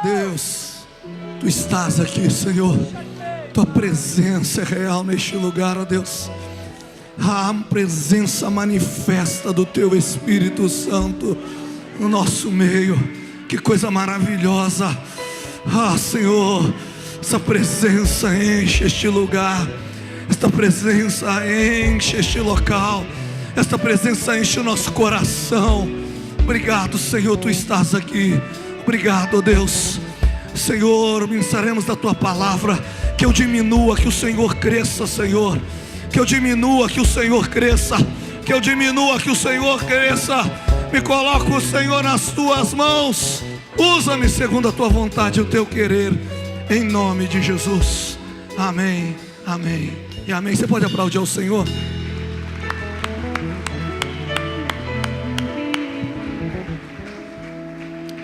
Deus, Tu estás aqui, Senhor. Tua presença é real neste lugar, ó Deus. A presença manifesta do Teu Espírito Santo no nosso meio. Que coisa maravilhosa. Senhor, essa presença enche este lugar. Esta presença enche este local. Esta presença enche o nosso coração. Obrigado, Senhor, Tu estás aqui. Obrigado, Deus. Senhor, ministraremos da Tua palavra. Que eu diminua, que o Senhor cresça, Senhor. Que eu diminua, que o Senhor cresça. Que eu diminua, que o Senhor cresça. Me coloco, Senhor, nas Tuas mãos. Usa-me segundo a Tua vontade e o Teu querer. Em nome de Jesus. Amém, amém e amém. Você pode aplaudir ao Senhor?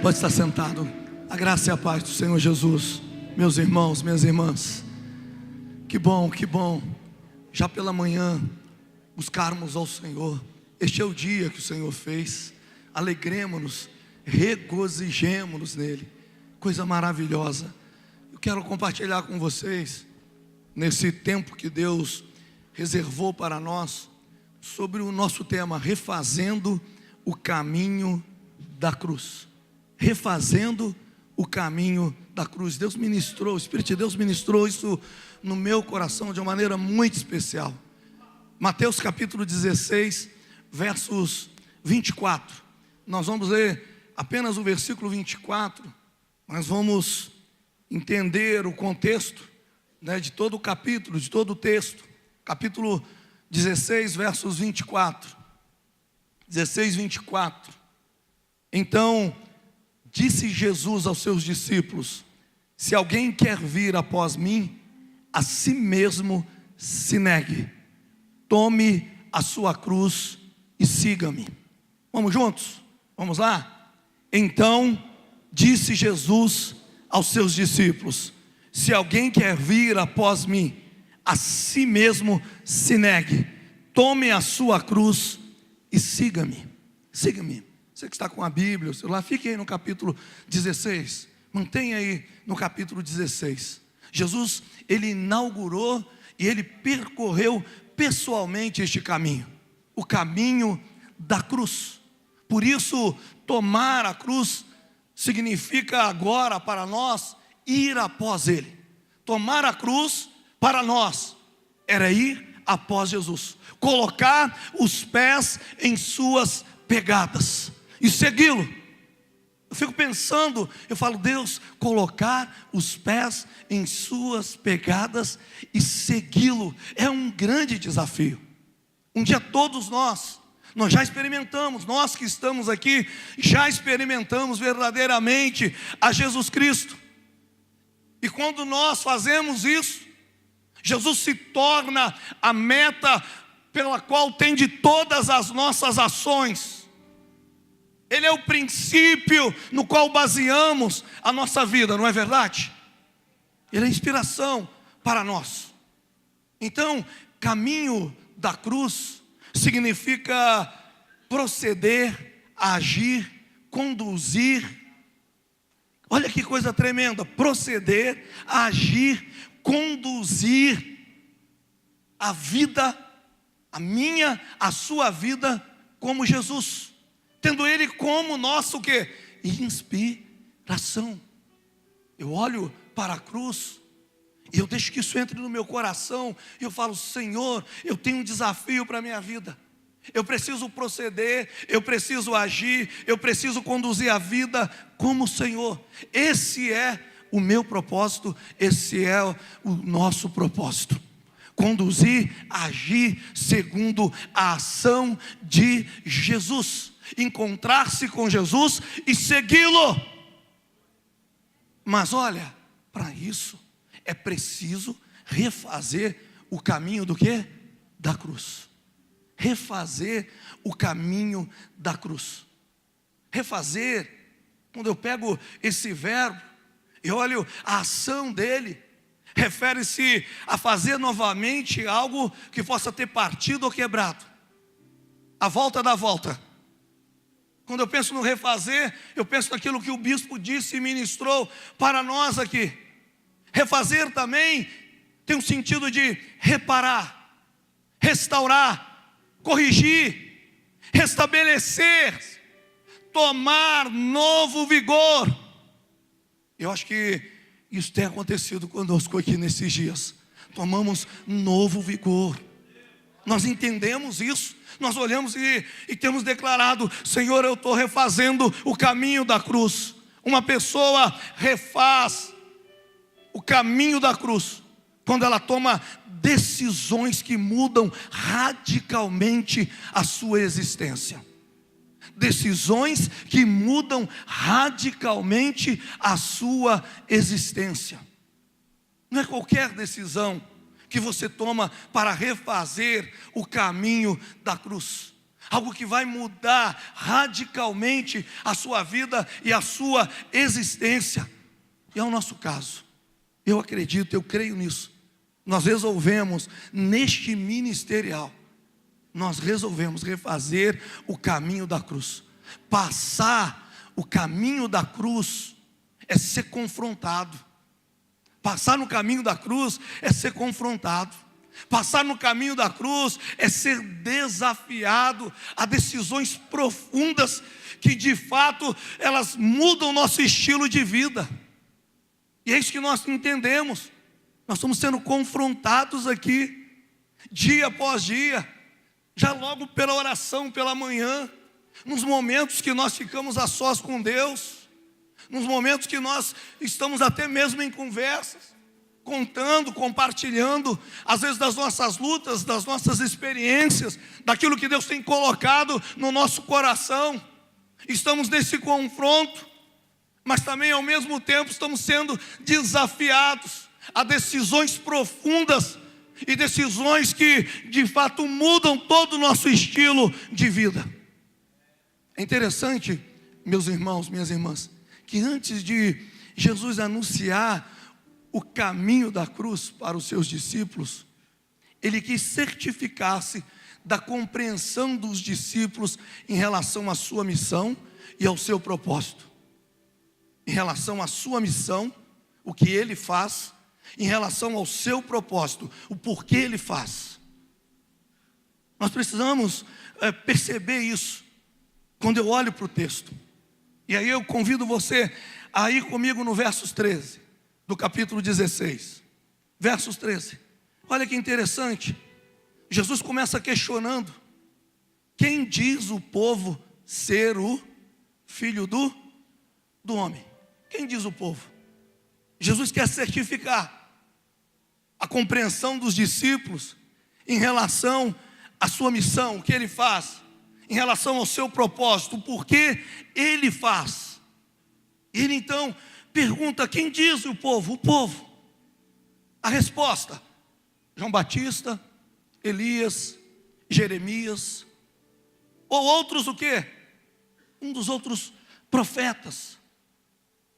Pode estar sentado. A graça e a paz do Senhor Jesus. Meus irmãos, minhas irmãs, que bom, já pela manhã, buscarmos ao Senhor. Este é o dia que o Senhor fez. Alegremos-nos, regozijemos-nos nele. Coisa maravilhosa. Eu quero compartilhar com vocês, nesse tempo que Deus reservou para nós, sobre o nosso tema, refazendo o caminho da cruz. Refazendo o caminho da cruz. Deus ministrou, o Espírito de Deus ministrou isso no meu coração de uma maneira muito especial. Mateus capítulo 16, versos 24. Nós vamos ler apenas o versículo 24, mas vamos entender o contexto, de todo o capítulo, de todo o texto. Capítulo 16, versos 24. 16, 24. Então disse Jesus aos seus discípulos: se alguém quer vir após mim, a si mesmo se negue, tome a sua cruz e siga-me. Vamos juntos? Vamos lá? Então disse Jesus aos seus discípulos: se alguém quer vir após mim, a si mesmo se negue, tome a sua cruz e siga-me. Siga-me. Você que está com a Bíblia, o celular, fique aí no capítulo 16. Mantenha aí no capítulo 16. Jesus, Ele inaugurou e Ele percorreu pessoalmente este caminho. O caminho da cruz. Por isso, tomar a cruz significa agora para nós ir após Ele. Tomar a cruz para nós era ir após Jesus. Colocar os pés em suas pegadas e segui-lo. Eu fico pensando, eu falo, Deus, colocar os pés em suas pegadas e segui-lo é um grande desafio. Um dia todos nós já experimentamos, nós que estamos aqui, já experimentamos verdadeiramente a Jesus Cristo. E quando nós fazemos isso, Jesus se torna a meta pela qual tende todas as nossas ações. Ele é o princípio no qual baseamos a nossa vida, não é verdade? Ele é inspiração para nós. Então, caminho da cruz significa proceder, agir, conduzir. Olha que coisa tremenda, proceder, agir, conduzir a vida, a minha, a sua vida como Jesus. Tendo Ele como nosso o quê? Inspiração. Eu olho para a cruz e eu deixo que isso entre no meu coração. E eu falo, Senhor, eu tenho um desafio para a minha vida. Eu preciso proceder, eu preciso agir, eu preciso conduzir a vida como o Senhor. Esse é o meu propósito, esse é o nosso propósito. Conduzir, agir segundo a ação de Jesus. Encontrar-se com Jesus e segui-lo. Mas olha, para isso é preciso refazer o caminho do quê? Da cruz. Refazer o caminho da cruz. Refazer, quando eu pego esse verbo e olho a ação dele, refere-se a fazer novamente algo que possa ter partido ou quebrado. A volta da volta. Quando eu penso no refazer, eu penso naquilo que o bispo disse e ministrou para nós aqui. Refazer também tem um sentido de reparar, restaurar, corrigir, restabelecer, tomar novo vigor. Eu acho que isso tem acontecido conosco aqui nesses dias. Tomamos novo vigor. Nós entendemos isso. Nós olhamos e temos declarado: Senhor, eu estou refazendo o caminho da cruz. Uma pessoa refaz o caminho da cruz quando ela toma decisões que mudam radicalmente a sua existência. Decisões que mudam radicalmente a sua existência. Não é qualquer decisão que você toma para refazer o caminho da cruz. Algo que vai mudar radicalmente a sua vida e a sua existência. E é o nosso caso. Eu acredito, eu creio nisso. Nós resolvemos, neste ministerial, nós resolvemos refazer o caminho da cruz. Passar o caminho da cruz é ser confrontado. Passar no caminho da cruz é ser confrontado. Passar no caminho da cruz é ser desafiado a decisões profundas que de fato elas mudam o nosso estilo de vida. E é isso que nós entendemos. Nós estamos sendo confrontados aqui, dia após dia, já logo pela oração, pela manhã, nos momentos que nós ficamos a sós com Deus, nos momentos que nós estamos até mesmo em conversas, contando, compartilhando, às vezes das nossas lutas, das nossas experiências, daquilo que Deus tem colocado no nosso coração. Estamos nesse confronto, mas também ao mesmo tempo estamos sendo desafiados a decisões profundas e decisões que de fato mudam todo o nosso estilo de vida. É interessante, meus irmãos, minhas irmãs, que antes de Jesus anunciar o caminho da cruz para os seus discípulos, ele quis certificar-se da compreensão dos discípulos em relação à sua missão e ao seu propósito. Em relação à sua missão, o que ele faz, em relação ao seu propósito, o porquê ele faz. Nós precisamos perceber isso quando eu olho para o texto. E aí eu convido você a ir comigo no versos 13 do capítulo 16. Versos 13. Olha que interessante. Jesus começa questionando: quem diz o povo ser o filho do homem? Quem diz o povo? Jesus quer certificar a compreensão dos discípulos em relação à sua missão, o que ele faz, em relação ao seu propósito, o porquê ele faz. Ele então pergunta: quem diz o povo? O povo. A resposta: João Batista, Elias, Jeremias, ou outros o quê? Um dos outros profetas.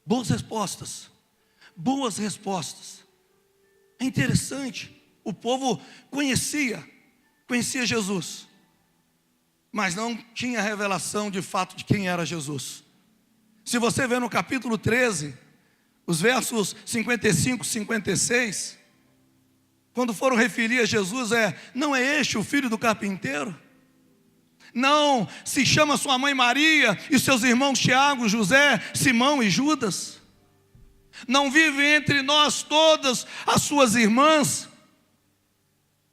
Boas respostas. Boas respostas. É interessante, o povo conhecia Jesus, mas não tinha revelação de fato de quem era Jesus. Se você ver no capítulo 13, os versos 55 e 56, quando foram referir a Jesus, não é este o filho do carpinteiro? Não se chama sua mãe Maria e seus irmãos Tiago, José, Simão e Judas? Não vivem entre nós todas as suas irmãs?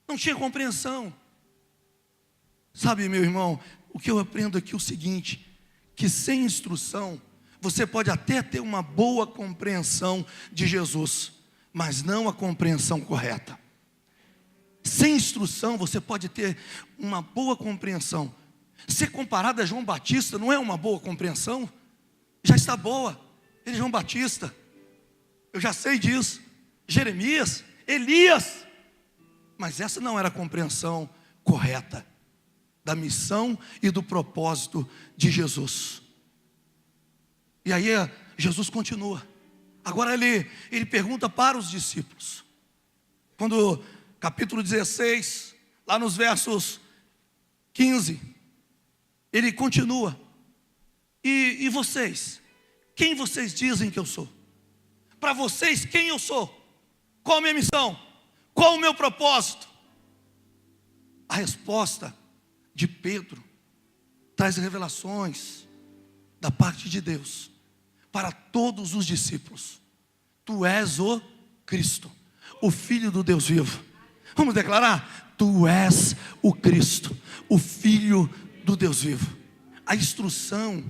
Não tinha compreensão. Sabe, meu irmão, o que eu aprendo aqui é o seguinte: que sem instrução você pode até ter uma boa compreensão de Jesus, mas não a compreensão correta. Sem instrução você pode ter uma boa compreensão. Ser comparado a João Batista não é uma boa compreensão? Já está boa. Ele é João Batista, eu já sei disso. Jeremias, Elias. Mas essa não era a compreensão correta da missão e do propósito de Jesus. E aí Jesus continua. Agora ele pergunta para os discípulos. Quando capítulo 16, lá nos versos 15, ele continua. E vocês? Quem vocês dizem que eu sou? Para vocês, quem eu sou? Qual a minha missão? Qual o meu propósito? A resposta de Pedro traz revelações da parte de Deus para todos os discípulos. Tu és o Cristo, o Filho do Deus vivo. Vamos declarar? Tu és o Cristo, o Filho do Deus vivo. A instrução,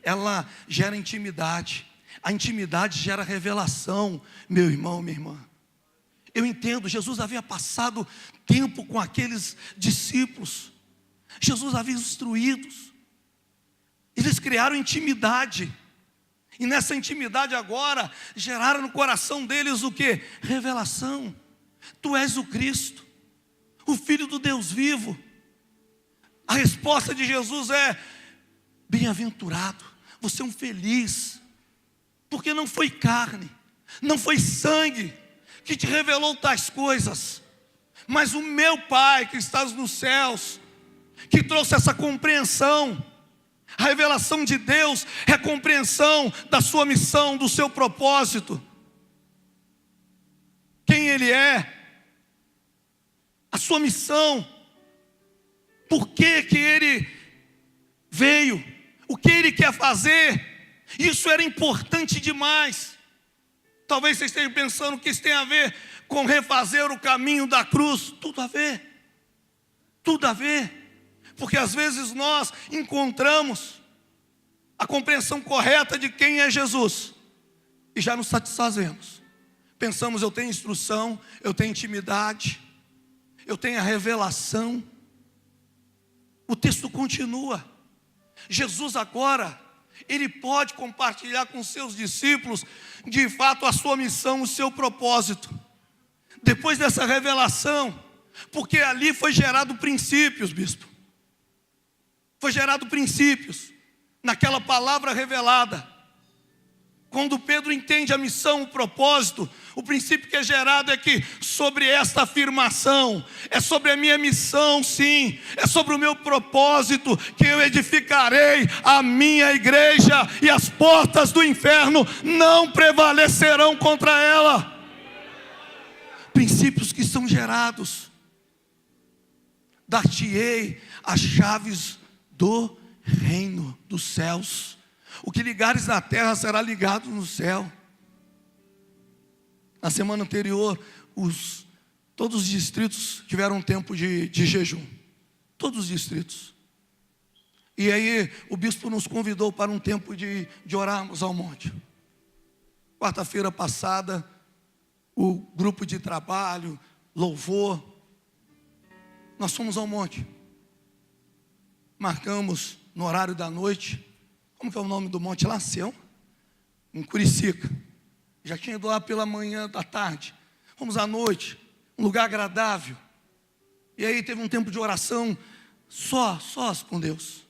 ela gera intimidade. A intimidade gera revelação, meu irmão, minha irmã. Eu entendo, Jesus havia passado tempo com aqueles discípulos. Jesus havia instruídos. Eles criaram intimidade. E nessa intimidade agora, geraram no coração deles o quê? Revelação. Tu és o Cristo, o Filho do Deus vivo. A resposta de Jesus é: bem-aventurado, você é um feliz, porque não foi carne, não foi sangue que te revelou tais coisas, mas o meu Pai que estás nos céus, que trouxe essa compreensão. A revelação de Deus é a compreensão da sua missão, do seu propósito, quem Ele é, a sua missão, por que que Ele veio, o que Ele quer fazer. Isso era importante demais. Talvez vocês estejam pensando que isso tem a ver com refazer o caminho da cruz. Tudo a ver, tudo a ver. Porque às vezes nós encontramos a compreensão correta de quem é Jesus e já nos satisfazemos. Pensamos: eu tenho instrução, eu tenho intimidade, eu tenho a revelação. O texto continua. Jesus agora, Ele pode compartilhar com seus discípulos, de fato, a sua missão, o seu propósito. Depois dessa revelação, porque ali foi gerado princípios, bispo. Foi gerado princípios, naquela palavra revelada. Quando Pedro entende a missão, o propósito, o princípio que é gerado é que sobre esta afirmação, é sobre a minha missão, sim, é sobre o meu propósito, que eu edificarei a minha igreja, e as portas do inferno não prevalecerão contra ela. Princípios que são gerados. Dar-te-ei as chaves do reino dos céus. O que ligares na terra será ligado no céu. Na semana anterior, todos os distritos tiveram um tempo de jejum. Todos os distritos. E aí o bispo nos convidou para um tempo de orarmos ao monte. Quarta-feira passada, o grupo de trabalho, louvor, nós fomos ao monte. Marcamos no horário da noite. Como que é o nome do monte lá? Sião? Em Curicica. Já tinha ido lá pela manhã da tarde. Fomos à noite, um lugar agradável. E aí teve um tempo de oração sós com Deus.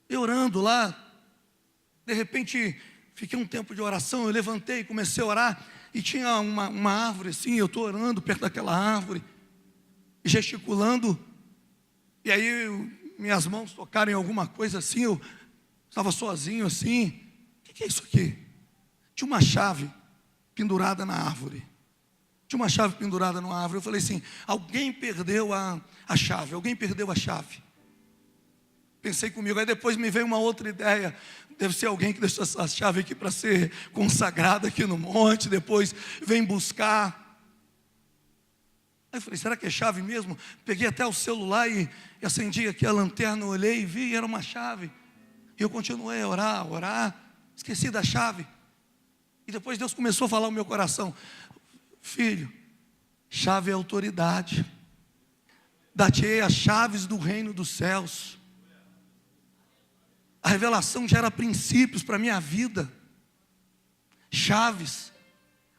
Eu orando lá, de repente fiquei um tempo de oração, eu levantei, comecei a orar, e tinha uma árvore assim, eu estou orando perto daquela árvore, gesticulando, e aí minhas mãos tocaram em alguma coisa assim, eu estava sozinho assim. O que é isso aqui? Tinha uma chave pendurada na árvore. Tinha uma chave pendurada na árvore. Eu falei assim: alguém perdeu a chave, alguém perdeu a chave. Pensei comigo, aí depois me veio uma outra ideia. Deve ser alguém que deixou essa chave aqui para ser consagrada aqui no monte, depois vem buscar. Aí eu falei: será que é chave mesmo? Peguei até o celular e acendi aqui a lanterna, olhei e vi, era uma chave. E eu continuei a orar, esqueci da chave. E depois Deus começou a falar no meu coração: filho, chave é autoridade. Dá-te as chaves do reino dos céus. A revelação gera princípios para a minha vida. Chaves.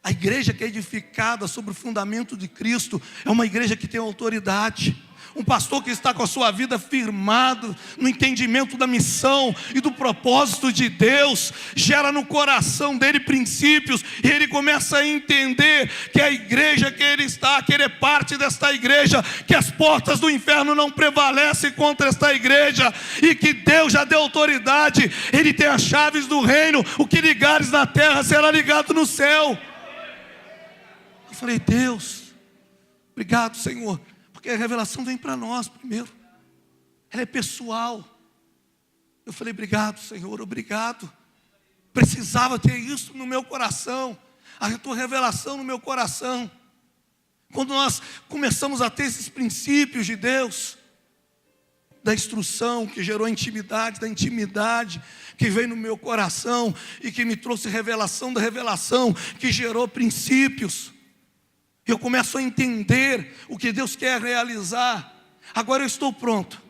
A igreja que é edificada sobre o fundamento de Cristo é uma igreja que tem autoridade. Um pastor que está com a sua vida firmado no entendimento da missão e do propósito de Deus, gera no coração dele princípios, e ele começa a entender que a igreja que ele está, que ele é parte desta igreja, que as portas do inferno não prevalecem contra esta igreja, e que Deus já deu autoridade, ele tem as chaves do reino, o que ligares na terra será ligado no céu. Eu falei, Deus, obrigado, Senhor, porque a revelação vem para nós primeiro, ela é pessoal. Eu falei, obrigado, Senhor, obrigado. Precisava ter isso no meu coração, a tua revelação no meu coração. Quando nós começamos a ter esses princípios de Deus, da instrução que gerou intimidade, da intimidade que veio no meu coração e que me trouxe revelação da revelação, que gerou princípios, eu começo a entender o que Deus quer realizar. Agora eu estou pronto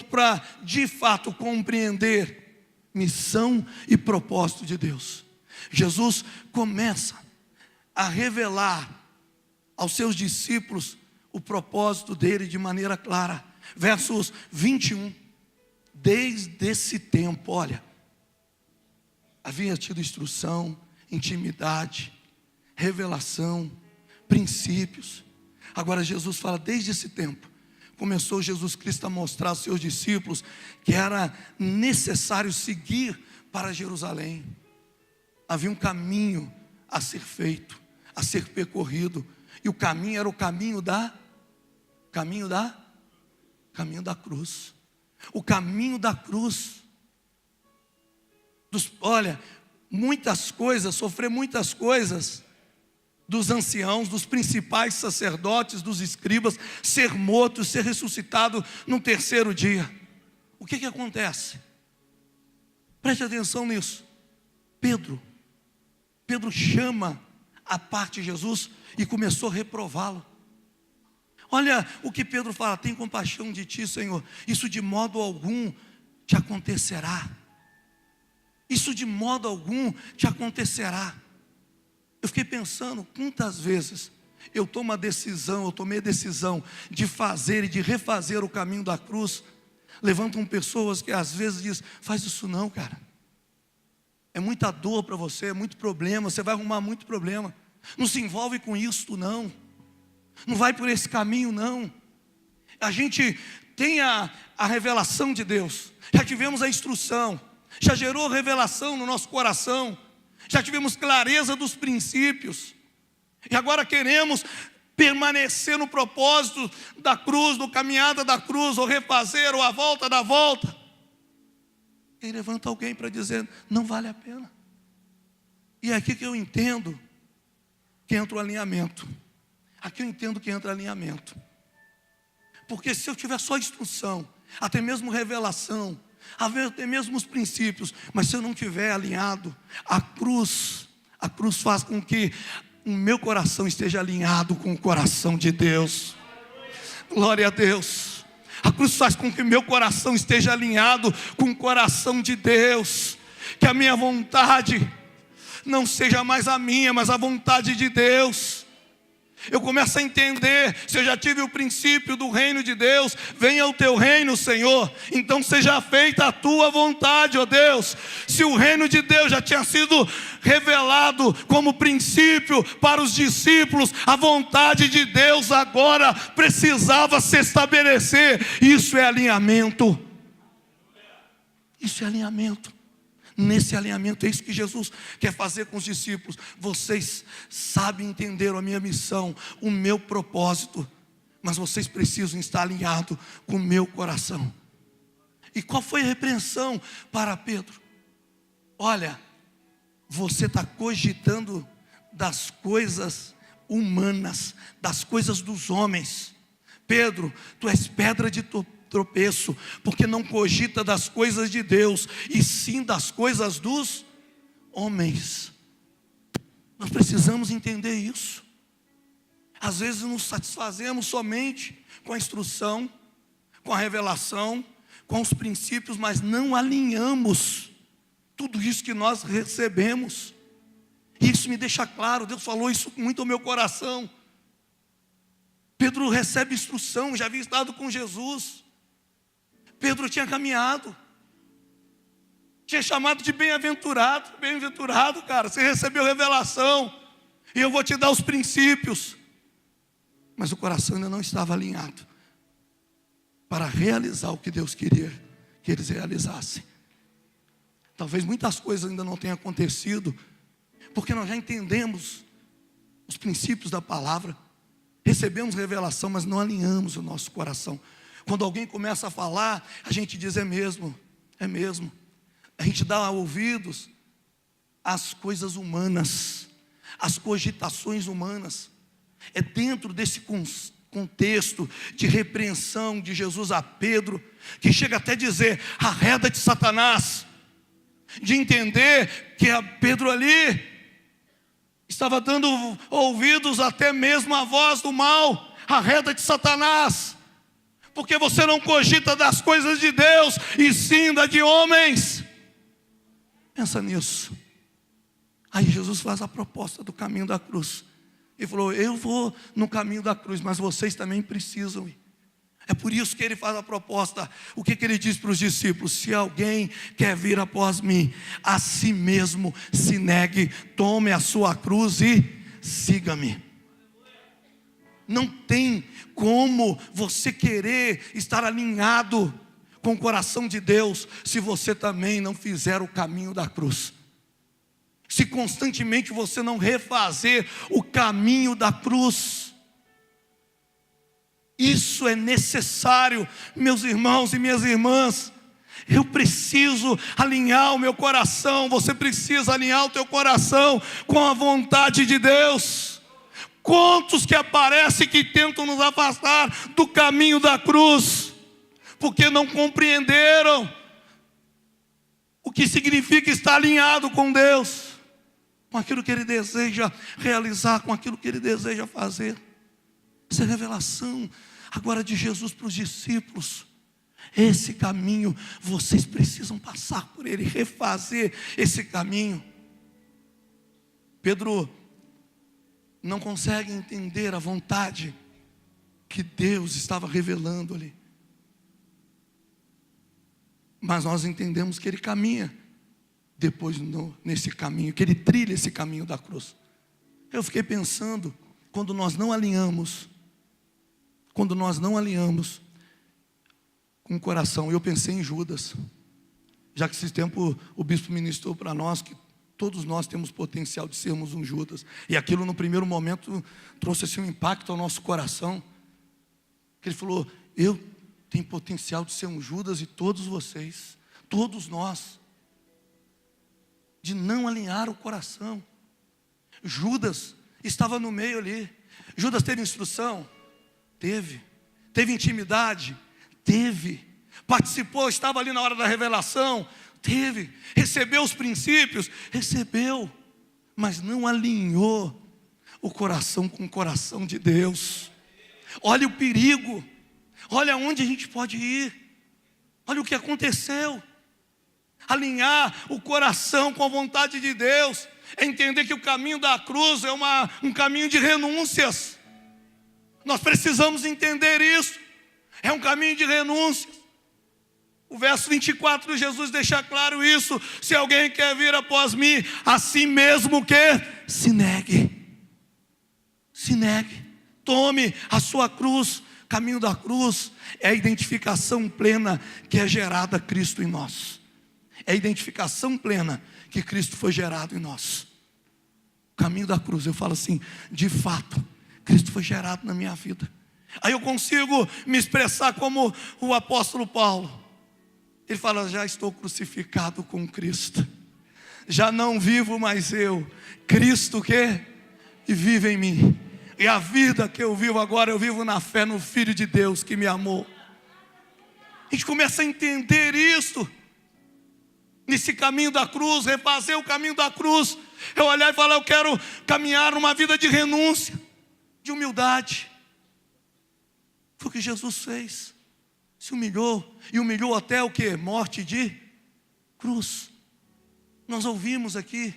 para de fato compreender missão e propósito de Deus. Jesus começa a revelar aos seus discípulos o propósito dele de maneira clara. Versos 21, desde esse tempo, olha, havia tido instrução, intimidade, revelação, princípios. Agora Jesus fala, desde esse tempo, começou Jesus Cristo a mostrar aos seus discípulos que era necessário seguir para Jerusalém. Havia um caminho a ser feito, a ser percorrido, e o caminho era o caminho da cruz. O caminho da cruz. Olha, muitas coisas, sofrer muitas coisas dos anciãos, dos principais sacerdotes, dos escribas, ser morto, ser ressuscitado no terceiro dia. O que acontece? Preste atenção nisso. Pedro chama a parte de Jesus e começou a reprová-lo. Olha o que Pedro fala, tem compaixão de ti, Senhor, isso de modo algum te acontecerá. Isso de modo algum te acontecerá. Eu fiquei pensando, quantas vezes eu tomei a decisão de fazer e de refazer o caminho da cruz. Levantam pessoas que às vezes dizem, faz isso não, cara. É muita dor para você, é muito problema, você vai arrumar muito problema. Não se envolve com isso não. Não vai por esse caminho não. A gente tem a revelação de Deus, já tivemos a instrução, já gerou revelação no nosso coração, já tivemos clareza dos princípios, e agora queremos permanecer no propósito da cruz, no caminhada da cruz, ou refazer, ou a volta da volta. E levanta alguém para dizer, não vale a pena. E é aqui que eu entendo que entra o alinhamento. Aqui eu entendo que entra alinhamento. Porque se eu tiver só instrução, até mesmo revelação, até mesmo os princípios, mas se eu não tiver alinhado, a cruz faz com que o meu coração esteja alinhado com o coração de Deus. Glória a Deus. A cruz faz com que o meu coração esteja alinhado com o coração de Deus. Que a minha vontade não seja mais a minha, mas a vontade de Deus. Eu começo a entender, se eu já tive o princípio do reino de Deus, venha o teu reino, Senhor, então seja feita a tua vontade, ó Deus. Se o reino de Deus já tinha sido revelado como princípio para os discípulos, a vontade de Deus agora precisava se estabelecer. Isso é alinhamento. Isso é alinhamento. Nesse alinhamento, é isso que Jesus quer fazer com os discípulos. Vocês sabem entender a minha missão, o meu propósito, mas vocês precisam estar alinhados com o meu coração. E qual foi a repreensão para Pedro? Olha, você está cogitando das coisas humanas, das coisas dos homens. Pedro, tu és pedra de tropeço, porque não cogita das coisas de Deus, e sim das coisas dos homens. Nós precisamos entender isso. Às vezes nos satisfazemos somente com a instrução, com a revelação, com os princípios, mas não alinhamos tudo isso que nós recebemos. E isso me deixa claro, Deus falou isso muito ao meu coração. Pedro recebe instrução, já havia estado com Jesus. Pedro tinha caminhado, tinha chamado de bem-aventurado. Bem-aventurado, cara, você recebeu revelação, e eu vou te dar os princípios. Mas o coração ainda não estava alinhado para realizar o que Deus queria que eles realizassem. Talvez muitas coisas ainda não tenham acontecido, porque nós já entendemos os princípios da palavra, recebemos revelação, mas não alinhamos o nosso coração. Quando alguém começa a falar, a gente diz: é mesmo, é mesmo. A gente dá ouvidos às coisas humanas, às cogitações humanas. É dentro desse contexto de repreensão de Jesus a Pedro, que chega até a dizer: arreda de Satanás, de entender que a Pedro ali estava dando ouvidos até mesmo à voz do mal. Arreda de Satanás, porque você não cogita das coisas de Deus, e sim da de homens. Pensa nisso. Aí Jesus faz a proposta do caminho da cruz. Ele falou: eu vou no caminho da cruz, mas vocês também precisam ir. É por isso que ele faz a proposta. O que ele diz para os discípulos? Se alguém quer vir após mim, a si mesmo se negue, tome a sua cruz e siga-me. Não tem como você querer estar alinhado com o coração de Deus, se você também não fizer o caminho da cruz. Se constantemente você não refazer o caminho da cruz. Isso é necessário, meus irmãos e minhas irmãs. Eu preciso alinhar o meu coração. Você precisa alinhar o teu coração com a vontade de Deus. Quantos que aparecem que tentam nos afastar do caminho da cruz, porque não compreenderam o que significa estar alinhado com Deus, com aquilo que Ele deseja realizar, com aquilo que Ele deseja fazer. Essa é a revelação agora de Jesus para os discípulos. Esse caminho, vocês precisam passar por ele, refazer esse caminho. Pedro não consegue entender a vontade que Deus estava revelando ali, mas nós entendemos que ele caminha depois nesse caminho, que ele trilha esse caminho da cruz. Eu fiquei pensando, quando nós não alinhamos com o coração, eu pensei em Judas, já que esse tempo o bispo ministrou para nós que todos nós temos potencial de sermos um Judas, e aquilo no primeiro momento trouxe assim um impacto ao nosso coração, que ele falou: eu tenho potencial de ser um Judas, e todos vocês, todos nós, de não alinhar o coração. Judas estava no meio ali. Judas teve instrução? Teve. Teve intimidade? Teve. Participou, estava ali na hora da revelação? Teve. Recebeu os princípios? Recebeu. Mas não alinhou o coração com o coração de Deus. Olha o perigo. Olha onde a gente pode ir. Olha o que aconteceu. Alinhar o coração com a vontade de Deus é entender que o caminho da cruz é um caminho de renúncias. Nós precisamos entender isso. É um caminho de renúncias. O verso 24 de Jesus deixa claro isso: se alguém quer vir após mim, a si mesmo que se negue. Se negue, tome a sua cruz. Caminho da cruz é a identificação plena que é gerada a Cristo em nós. É a identificação plena que Cristo foi gerado em nós. O caminho da cruz, eu falo assim: de fato, Cristo foi gerado na minha vida. Aí eu consigo me expressar como o apóstolo Paulo. Ele fala: já estou crucificado com Cristo. Já não vivo mais eu, Cristo que vive em mim. E a vida que eu vivo agora, eu vivo na fé no Filho de Deus que me amou. A gente começa a entender isso. Nesse caminho da cruz, refazer o caminho da cruz. Eu olhar e falar: eu quero caminhar numa vida de renúncia, de humildade. Foi o que Jesus fez. Se humilhou, e humilhou até o que? Morte de cruz. Nós ouvimos aqui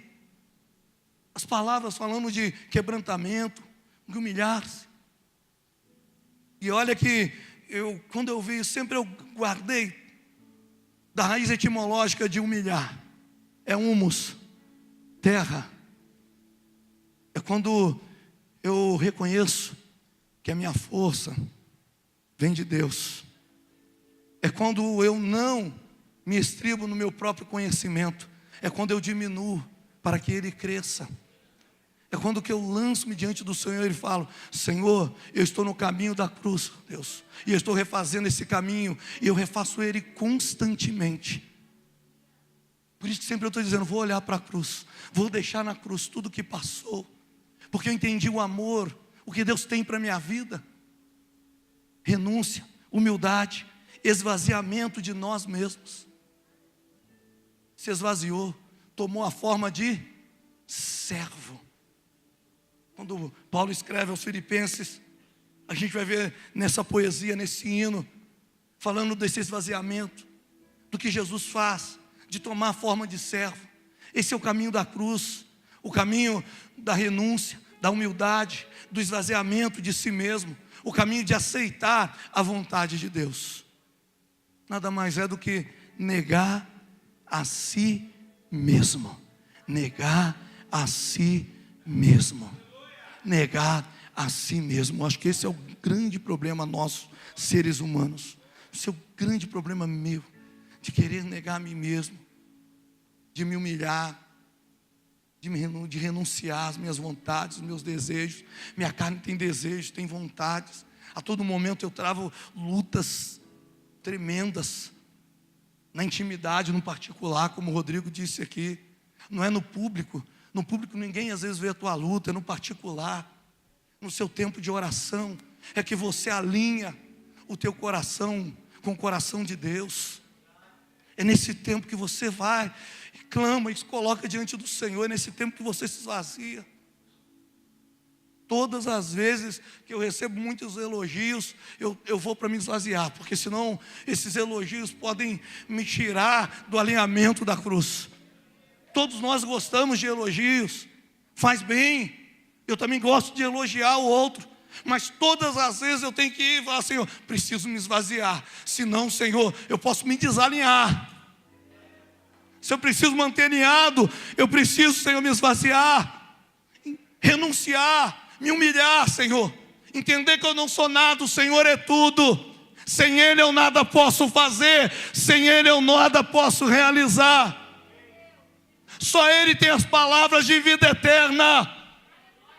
as palavras falando de quebrantamento, de humilhar-se. E olha que quando eu vi, sempre eu guardei da raiz etimológica de humilhar. É humus, terra. É quando eu reconheço que a minha força vem de Deus. É quando eu não me estribo no meu próprio conhecimento. É quando eu diminuo para que Ele cresça. É quando que eu lanço-me diante do Senhor e falo: Senhor, eu estou no caminho da cruz, Deus, e eu estou refazendo esse caminho, e eu refaço ele constantemente. Por isso que sempre eu estou dizendo: vou olhar para a cruz, vou deixar na cruz tudo que passou, porque eu entendi o amor, o que Deus tem para a minha vida. Renúncia, humildade, esvaziamento de nós mesmos. Se esvaziou, tomou a forma de servo. Quando Paulo escreve aos Filipenses, a gente vai ver nessa poesia, nesse hino, falando desse esvaziamento, do que Jesus faz, de tomar a forma de servo. Esse é o caminho da cruz, o caminho da renúncia, da humildade, do esvaziamento de si mesmo, o caminho de aceitar a vontade de Deus. Nada mais é do que negar a si mesmo. Negar a si mesmo. Negar a si mesmo. Acho que esse é o grande problema nosso, seres humanos. Esse é o grande problema meu, de querer negar a mim mesmo, de me humilhar, de renunciar às minhas vontades, aos meus desejos. Minha carne tem desejos, tem vontades. A todo momento eu travo lutas tremendas, na intimidade, no particular, como o Rodrigo disse aqui. Não é no público. No público ninguém às vezes vê a tua luta, é no particular, no seu tempo de oração, é que você alinha o teu coração com o coração de Deus. É nesse tempo que você vai, e clama e se coloca diante do Senhor, é nesse tempo que você se esvazia. Todas as vezes que eu recebo muitos elogios, eu vou para me esvaziar, porque senão esses elogios podem me tirar do alinhamento da cruz. Todos nós gostamos de elogios, faz bem. Eu também gosto de elogiar o outro, mas todas as vezes eu tenho que ir e falar: Senhor, preciso me esvaziar, senão, Senhor, eu posso me desalinhar. Se eu preciso manter alinhado, eu preciso, Senhor, me esvaziar, renunciar, me humilhar, Senhor, entender que eu não sou nada, o Senhor é tudo. Sem Ele eu nada posso fazer, sem Ele eu nada posso realizar. Só Ele tem as palavras de vida eterna.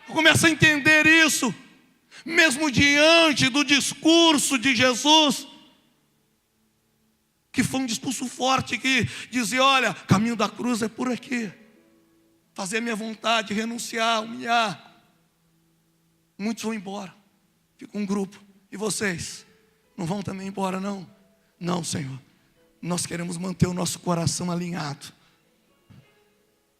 Eu começo a entender isso, mesmo diante do discurso de Jesus, que foi um discurso forte, que dizia: olha, caminho da cruz é por aqui, fazer a minha vontade, renunciar, humilhar. Muitos vão embora, fica um grupo. E vocês, não vão também embora não? Não, Senhor, nós queremos manter o nosso coração alinhado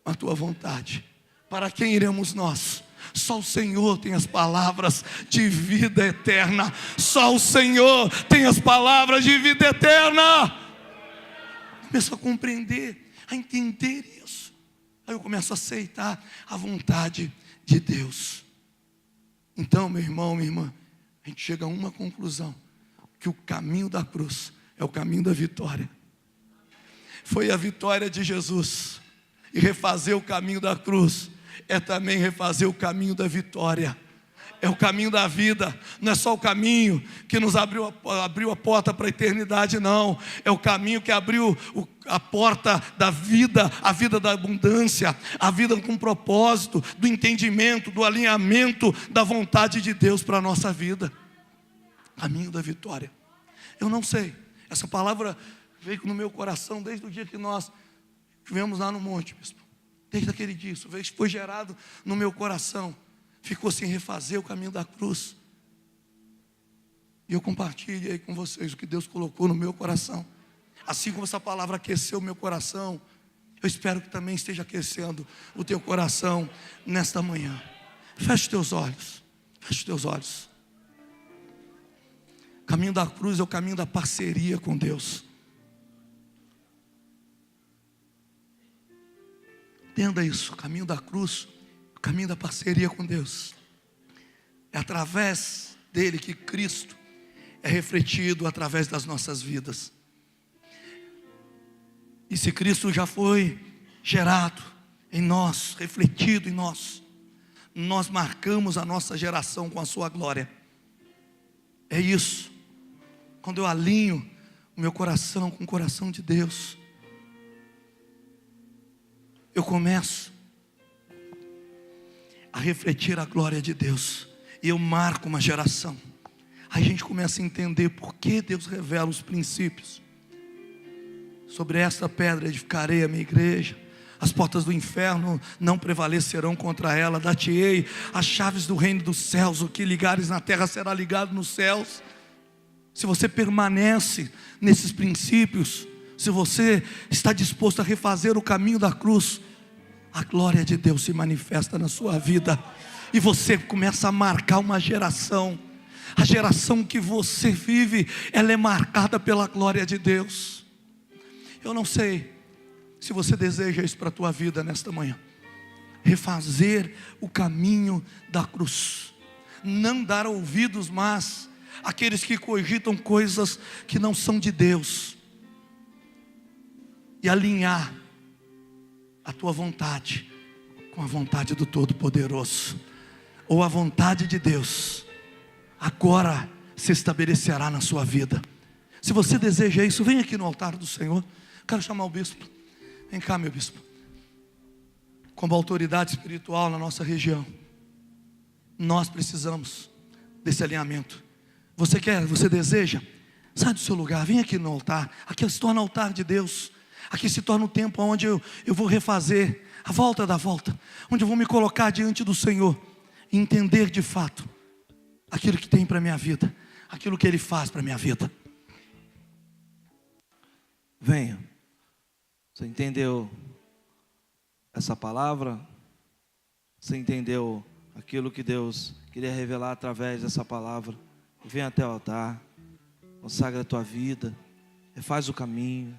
a tua vontade. Para quem iremos nós? Só o Senhor tem as palavras de vida eterna. Só o Senhor tem as palavras de vida eterna. Começo a compreender, a entender isso. Aí eu começo a aceitar a vontade de Deus. Então, meu irmão, minha irmã, a gente chega a uma conclusão: que o caminho da cruz é o caminho da vitória. Foi a vitória de Jesus. E refazer o caminho da cruz é também refazer o caminho da vitória. É o caminho da vida. Não é só o caminho que nos abriu a porta para a eternidade, não. É o caminho que abriu a porta da vida, a vida da abundância, a vida com propósito, do entendimento, do alinhamento da vontade de Deus para a nossa vida. Caminho da vitória. Eu não sei, essa palavra veio no meu coração desde o dia que nós estivemos lá no monte, bispo. Desde aquele dia, isso foi gerado no meu coração. Ficou sem refazer o caminho da cruz. E eu compartilho aí com vocês o que Deus colocou no meu coração. Assim como essa palavra aqueceu o meu coração, eu espero que também esteja aquecendo o teu coração nesta manhã. Feche teus olhos. Feche teus olhos. O caminho da cruz é o caminho da parceria com Deus. Entenda isso, o caminho da cruz, o caminho da parceria com Deus. É através dele que Cristo é refletido através das nossas vidas. E se Cristo já foi gerado em nós, refletido em nós, nós marcamos a nossa geração com a sua glória. É isso. Quando eu alinho o meu coração com o coração de Deus, eu começo a refletir a glória de Deus, e eu marco uma geração. Aí a gente começa a entender por que Deus revela os princípios. Sobre esta pedra edificarei a minha igreja, as portas do inferno não prevalecerão contra ela. Dar-te-ei as chaves do reino dos céus, o que ligares na terra será ligado nos céus. Se você permanece nesses princípios, se você está disposto a refazer o caminho da cruz, a glória de Deus se manifesta na sua vida, e você começa a marcar uma geração. A geração que você vive, ela é marcada pela glória de Deus. Eu não sei se você deseja isso para a tua vida nesta manhã, refazer o caminho da cruz, não dar ouvidos mais àqueles que cogitam coisas que não são de Deus, e alinhar a tua vontade com a vontade do Todo-Poderoso, ou a vontade de Deus agora se estabelecerá na sua vida. Se você deseja isso, vem aqui no altar do Senhor. Quero chamar o bispo. Vem cá, meu bispo. Como autoridade espiritual na nossa região, nós precisamos desse alinhamento. Você quer, você deseja? Sai do seu lugar, vem aqui no altar. Aqui se torna altar de Deus. Aqui se torna o tempo onde eu vou refazer a volta da volta, onde eu vou me colocar diante do Senhor e entender de fato aquilo que tem para a minha vida, aquilo que Ele faz para a minha vida. Venha. Você entendeu essa palavra? Você entendeu aquilo que Deus queria revelar através dessa palavra? Vem até o altar, consagra a tua vida, refaz o caminho,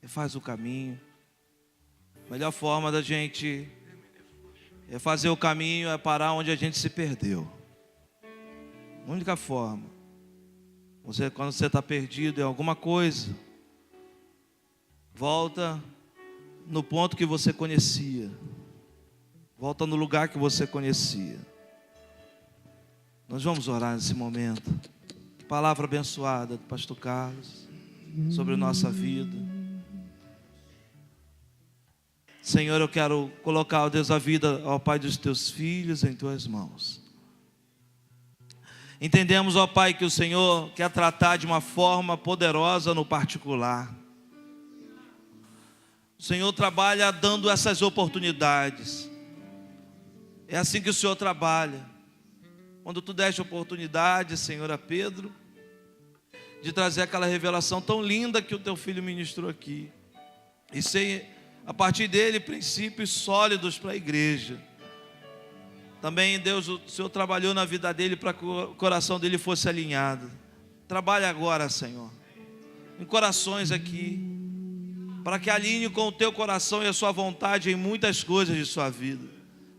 refaz o caminho. A melhor forma da gente refazer o caminho é parar onde a gente se perdeu. A única forma, quando você está perdido em alguma coisa, volta no ponto que você conhecia, volta no lugar que você conhecia. Nós vamos orar nesse momento. Palavra abençoada do pastor Carlos sobre nossa vida. Senhor, eu quero colocar, ó Deus, a vida, ó Pai, dos teus filhos em tuas mãos. Entendemos, ó Pai, que o Senhor quer tratar de uma forma poderosa no particular. O Senhor trabalha dando essas oportunidades. É assim que o Senhor trabalha. Quando tu deste oportunidade, Senhor, a Pedro, de trazer aquela revelação tão linda que o teu filho ministrou aqui, e ser, a partir dele, princípios sólidos para a igreja. Também, Deus, o Senhor trabalhou na vida dele para que o coração dele fosse alinhado. Trabalha agora, Senhor, em corações aqui, para que alinhe com o teu coração e a sua vontade em muitas coisas de sua vida,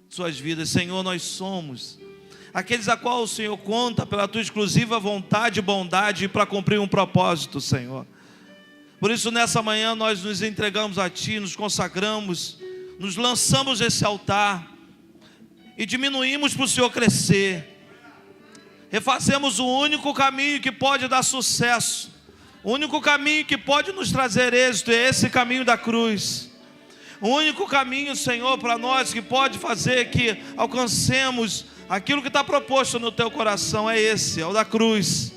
suas vidas. Senhor, nós somos aqueles a qual o Senhor conta pela tua exclusiva vontade e bondade para cumprir um propósito, Senhor. Por isso, nessa manhã, nós nos entregamos a Ti, nos consagramos, nos lançamos nesse altar e diminuímos para o Senhor crescer. Refazemos o único caminho que pode dar sucesso, o único caminho que pode nos trazer êxito, é esse caminho da cruz. O único caminho, Senhor, para nós que pode fazer que alcancemos aquilo que está proposto no Teu coração, é esse, é o da cruz.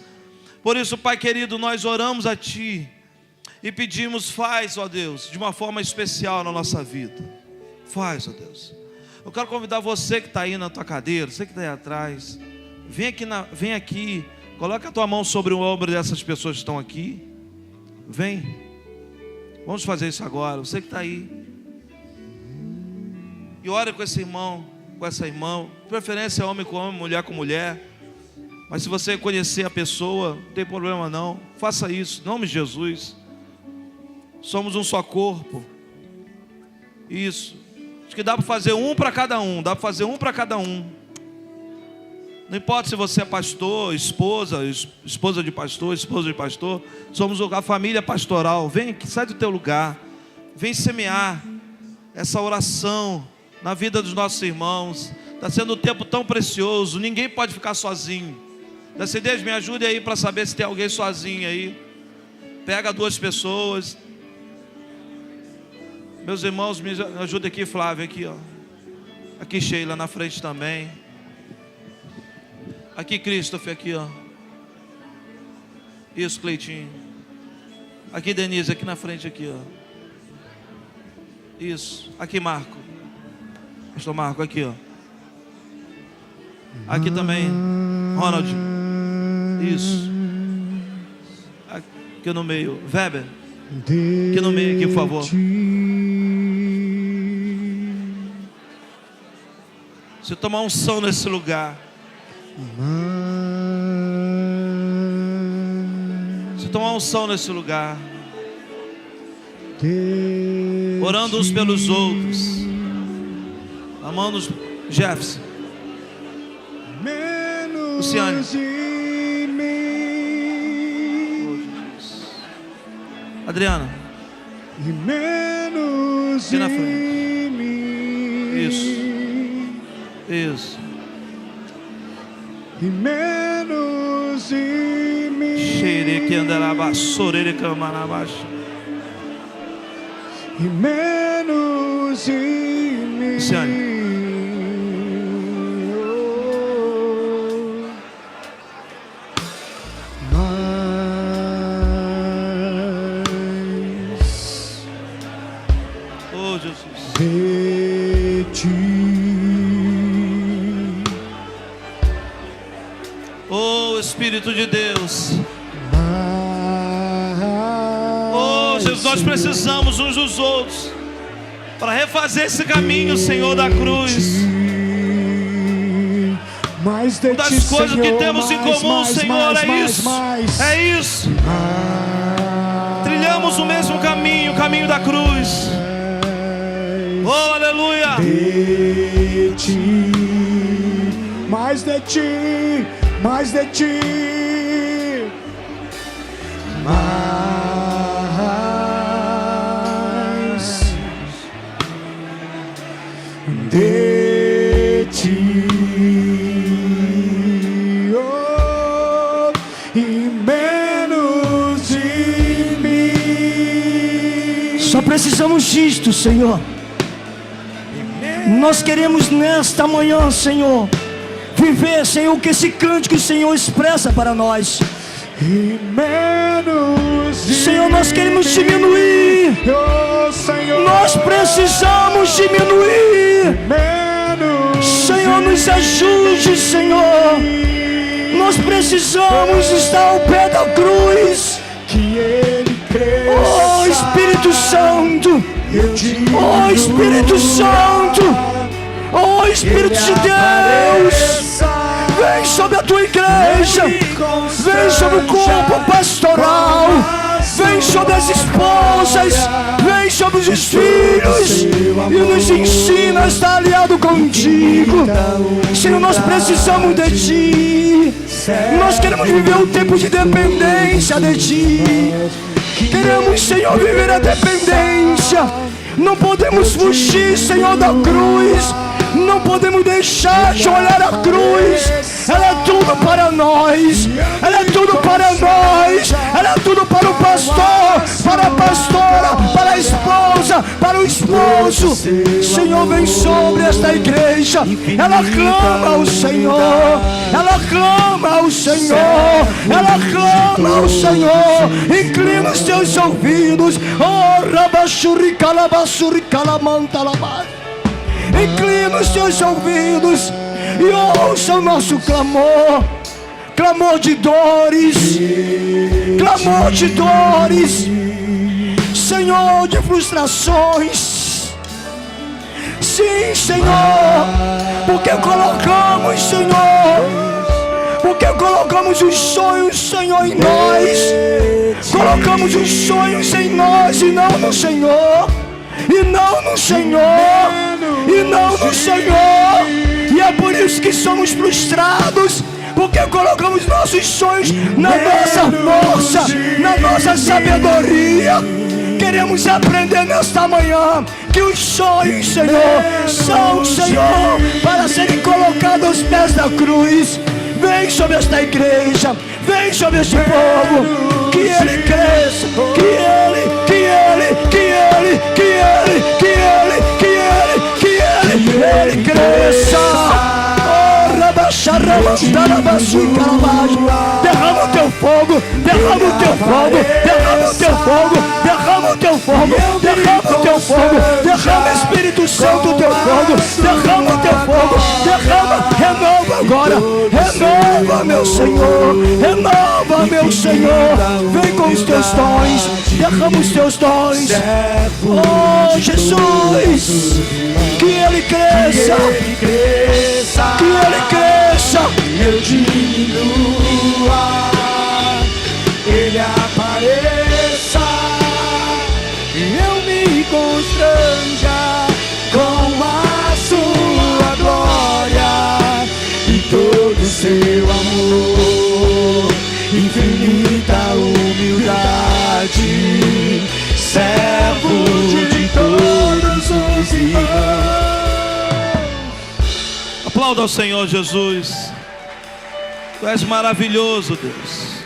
Por isso, Pai querido, nós oramos a Ti e pedimos, faz, ó Deus, de uma forma especial na nossa vida. Faz, ó Deus. Eu quero convidar você que está aí na tua cadeira, você que está aí atrás, vem aqui, coloca a tua mão sobre o ombro dessas pessoas que estão aqui. Vem. Vamos fazer isso agora, você que está aí. E ore com esse irmão, com essa irmã, de preferência homem com homem, mulher com mulher. Mas se você conhecer a pessoa, não tem problema não, faça isso, em nome de Jesus. Somos um só corpo. Isso. Acho que dá para fazer um para cada um. Dá para fazer um para cada um. Não importa se você é pastor, esposa de pastor, esposa de pastor. Somos a família pastoral. Vem, sai do teu lugar. Vem semear essa oração na vida dos nossos irmãos. Está sendo um tempo tão precioso. Ninguém pode ficar sozinho. Deus, me ajude aí para saber se tem alguém sozinho aí. Pega 2 pessoas. Meus irmãos, me ajuda aqui, Flávio, aqui, ó. Aqui, Sheila, na frente também. Aqui, Christopher, aqui, ó. Isso, Cleitinho. Aqui, Denise, aqui na frente, aqui, ó. Isso. Aqui, Marco. Pastor Marco, aqui, ó. Aqui também, Ronald. Isso. Aqui no meio, Weber. Aqui no meio, aqui, por favor. Você tomar unção nesse lugar. Você tomar unção nesse lugar. Orando uns pelos outros. Amando Jefferson. Luciane. Adriana. Aqui na frente. Isso. Isso. E menos em mim. Cheire que andará bassoreira camarabaixa. E menos em mim. Luciane. De ti. Oh, Espírito de Deus. Oh, Jesus, nós precisamos uns dos outros para refazer esse caminho, Senhor, da cruz. Uma das coisas que temos em comum, Senhor, é isso. É isso. Trilhamos o mesmo caminho, o caminho da cruz. Oh, aleluia! De ti, mais de ti, mais de ti, mais de ti, oh, e menos de mim. Só precisamos disto, Senhor. Nós queremos nesta manhã, Senhor, viver, Senhor, o que esse cântico, Senhor, expressa para nós. Senhor, nós queremos diminuir. Nós precisamos diminuir. Senhor, nos ajude, Senhor. Nós precisamos estar ao pé da cruz. Oh, Espírito Santo. Oh, Espírito Santo, oh, Espírito de Deus, vem sobre a tua igreja, vem sobre o corpo pastoral, vem sobre as esposas, vem sobre os filhos e nos ensina a estar aliado contigo. Senhor, nós precisamos de ti, nós queremos viver um tempo de dependência de ti. Queremos, Senhor, viver a dependência. Não podemos fugir, Senhor, da cruz. Não podemos deixar de olhar a cruz. Ela é tudo para nós. Ela é tudo para nós. Ela é tudo para o pastor, para a pastora, para a esposa, para o esposo. Senhor, vem sobre esta igreja. Ela clama ao Senhor. Ela clama ao Senhor. Ela clama ao Senhor. Inclina os teus ouvidos. Oh, rabachuri calabasuri calamanta labai. Inclina os teus ouvidos e ouça o nosso clamor. Clamor de dores. Clamor de dores. Senhor, de frustrações. Sim, Senhor. Porque colocamos, Senhor. Porque colocamos os sonhos, Senhor, em nós. Colocamos os sonhos em nós e não no Senhor. E não no Senhor. E não no Senhor. E é por isso que somos frustrados, porque colocamos nossos sonhos na nossa força, na nossa sabedoria. Queremos aprender nesta manhã que os sonhos, Senhor, são, Senhor, para serem colocados aos pés da cruz. Vem sobre esta igreja, vem sobre este povo, que ele cresça, ele cresça. Derrama o teu fogo, derrama o teu fogo, derrama o teu fogo, derrama o teu fogo, derrama o teu fogo, derrama, Espírito Santo, o teu fogo, derrama o teu fogo, derrama, renova agora, renova, meu Senhor, renova, meu Senhor. Vem com os teus dons, derrama os teus dons. Oh, Jesus, que ele cresça, que ele cresça, eu diminua, ele apareça, eu me constranja com a sua glória e todo seu amor, infinita humildade, servo de todos os irmãos. Aplauda ao Senhor Jesus. Tu és maravilhoso, Deus.